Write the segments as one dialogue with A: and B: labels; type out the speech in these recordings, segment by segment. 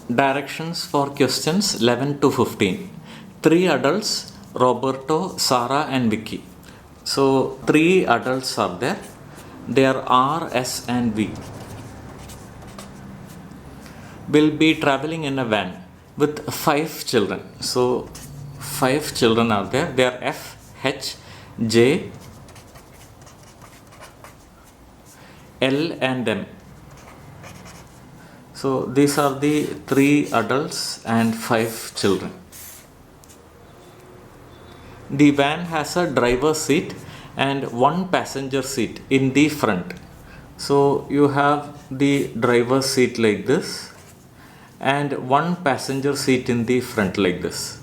A: Directions for questions 11 to 15. Three adults, Roberto, Sarah and Vicky. So three adults are there. They are R, S and V. Will be traveling in a van with 5 children. So 5 children are there. They are F, H, J, L and M. So these are the 3 adults and 5 children. The van has a driver's seat and 1 passenger seat in the front. So you have the driver's seat like this and 1 passenger seat in the front like this,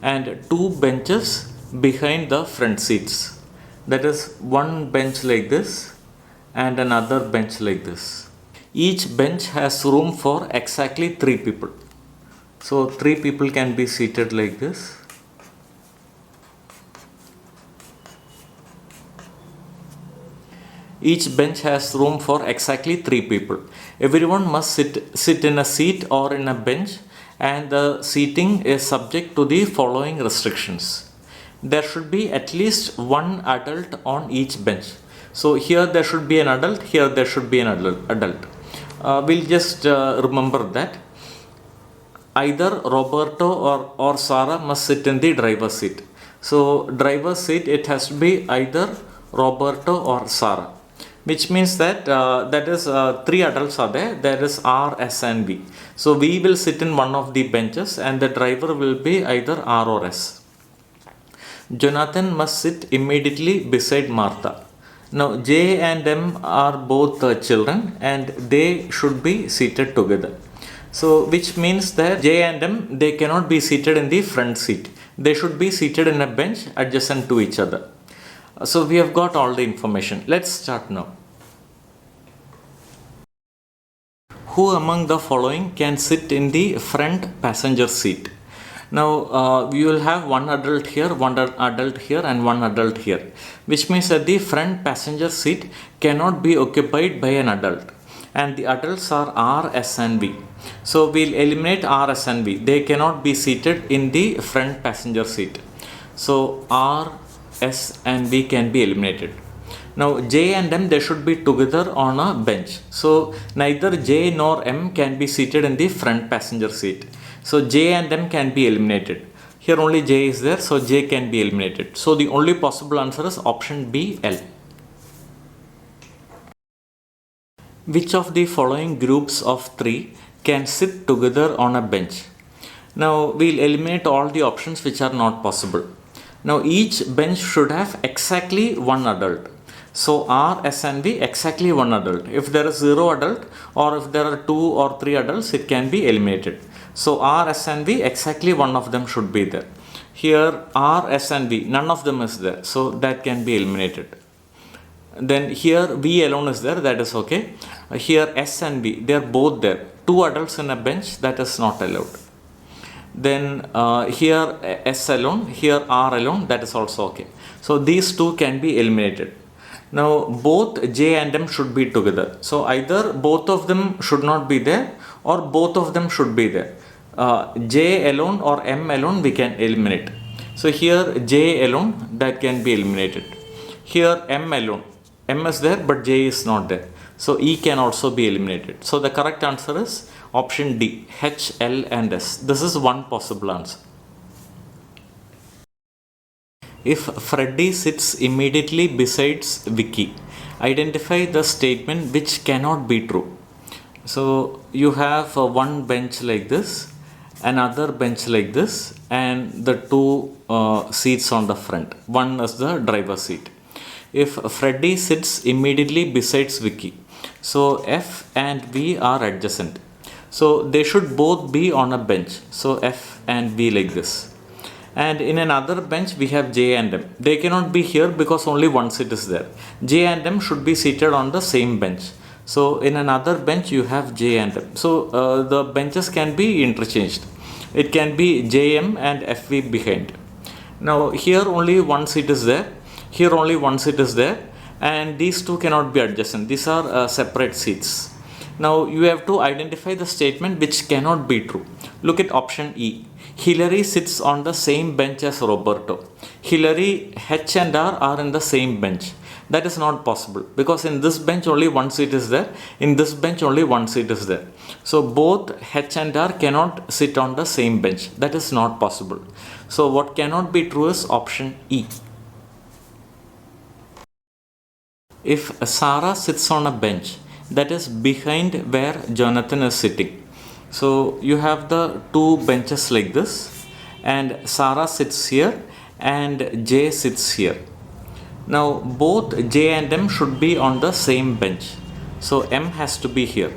A: and 2 benches behind the front seats. That is 1 bench like this and another bench like this. Each bench has room for exactly 3 people. So 3 people can be seated like this. Each bench has room for exactly 3 people. Everyone must sit in a seat or in a bench, and the seating is subject to the following restrictions. There should be at least 1 adult on each bench. So here there should be an adult, here there should be an adult. We'll just remember that either Roberto or Sarah must sit in the driver's seat. So driver's seat, it has to be either Roberto or Sarah, which means that 3 adults are there. There is R, S and V. So we will sit in one of the benches and the driver will be either R or S. Jonathan must sit immediately beside Martha. Now J and M are both children and they should be seated together. So which means that J and M, they cannot be seated in the front seat. They should be seated in a bench adjacent to each other. So we have got all the information. Let's start now. Who among the following can sit in the front passenger seat? Now we will have 1 adult here, 1 adult here and 1 adult here, which means that the front passenger seat cannot be occupied by an adult, and the adults are R, S and V. So we'll eliminate R, S and V. They cannot be seated in the front passenger seat. So R, S and V can be eliminated. Now J and M, they should be together on a bench. So neither J nor M can be seated in the front passenger seat. So J and M can be eliminated. Here only J is there, so J can be eliminated. So the only possible answer is option B, L. Which of the following groups of 3 can sit together on a bench? Now we'll eliminate all the options which are not possible. Now each bench should have exactly 1 adult. So R, S and V, exactly 1 adult. If there is 0 adult or if there are 2 or 3 adults, it can be eliminated. So R, S and V, exactly 1 of them should be there. Here R, S and V, none of them is there. So that can be eliminated. Then here V alone is there, that is okay. Here S and V, they are both there. 2 adults in a bench, that is not allowed. Then here S alone, here R alone, that is also okay. So these 2 can be eliminated. Now both J and M should be together. So either both of them should not be there or both of them should be there. J alone or M alone we can eliminate. So here J alone, that can be eliminated. Here M alone, M is there but J is not there. So E can also be eliminated. So the correct answer is option D, H, L and S. This is one possible answer. If Freddy sits immediately besides Vicky, identify the statement which cannot be true. So you have 1 bench like this, another bench like this, and the 2 seats on the front. One is the driver's seat. If Freddy sits immediately besides Vicky, so F and V are adjacent. So they should both be on a bench. So F and V like this. And in another bench we have J and M. They cannot be here because only 1 seat is there. J and M should be seated on the same bench. So in another bench you have J and M. So the benches can be interchanged. It can be JM and FV behind. Now here only 1 seat is there. Here only 1 seat is there. And these 2 cannot be adjacent. These are separate seats. Now you have to identify the statement which cannot be true. Look at option E. Hillary sits on the same bench as Roberto. Hillary, H and R are in the same bench. That is not possible because in this bench only one seat is there. In this bench only one seat is there. So both H and R cannot sit on the same bench. That is not possible. So what cannot be true is option E. If Sarah sits on a bench that is behind where Jonathan is sitting. So you have the two benches like this and Sarah sits here and J sits here. Now both J and M should be on the same bench. So M has to be here.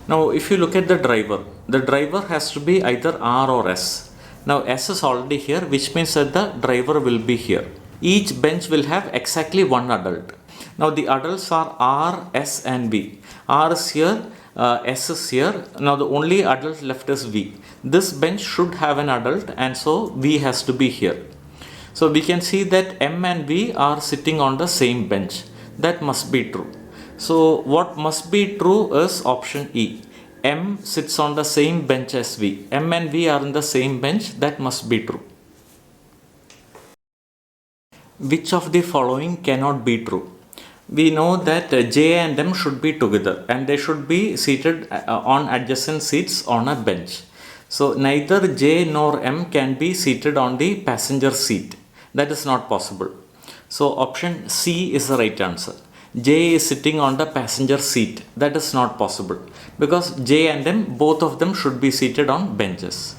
A: Now if you look at the driver has to be either R or S. Now S is already here, which means that the driver will be here. Each bench will have exactly one adult. Now the adults are R, S and V. R is here, S is here. Now the only adult left is V. This bench should have an adult and so V has to be here. So we can see that M and V are sitting on the same bench. That must be true. So what must be true is option E. M sits on the same bench as V. M and V are in the same bench. That must be true. Which of the following cannot be true? We know that J and M should be together and they should be seated on adjacent seats on a bench. So neither J nor M can be seated on the passenger seat. That is not possible. So option C is the right answer. J is sitting on the passenger seat. That is not possible because J and M, both of them should be seated on benches.